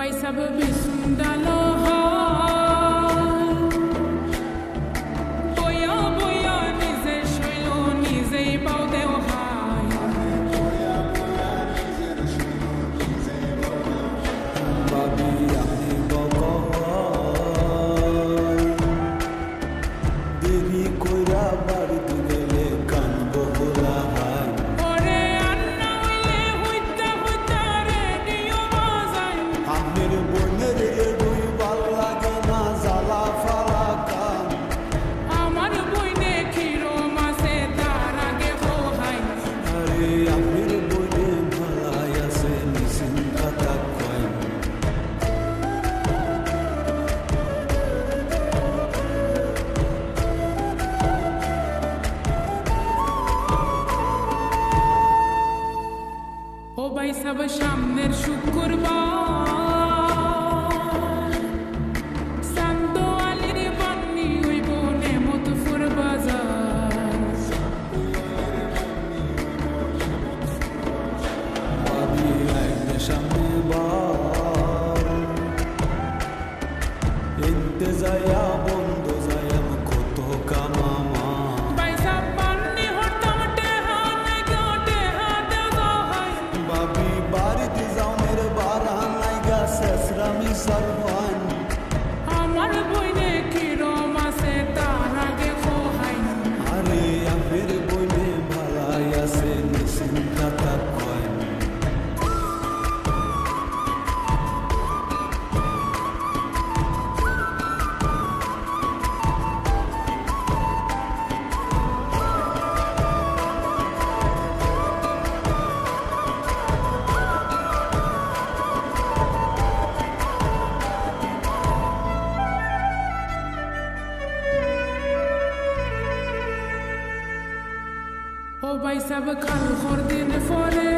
भाई सब भी सुंदलो बोया बोया निजे शैलो निजे बाउदे বাবি আমি দেরি কইরা বাড়ি গেলে কানবো বলা হাই ওরে আন্না হইলে হইতা হইতা রেডিও বাজাই আমের বনের দুই ভাল লাগে না জ্বালা ফালা কান আমার বইনে খিরো মাসে তার আগে হোহাই আরে আমের বনে ভালাই আছে নিশ্চিন্তা থাকয় ও ভাই সব সামনের শুক্রবার সান্দো আলির বান্নি হইব নেমতপুর বাজার বাবি আইনে সামনে বার এতে যায়া বন্ধ যায়া কত কামামা ভাই সব বান্নি হরতাম টেহা নাই গাটে হাতে যাহাই বাবি বাড়িতে যাও মেরে বারা নাই গা শেষরামি সরওয়ান আমার বইনে খিরো মাসে তার আগে হোহাই আরে আমের বনে ভালাই আছে নিশ্চিন্তা থাকয় ও ভাই সব খাল খর দিন ফলে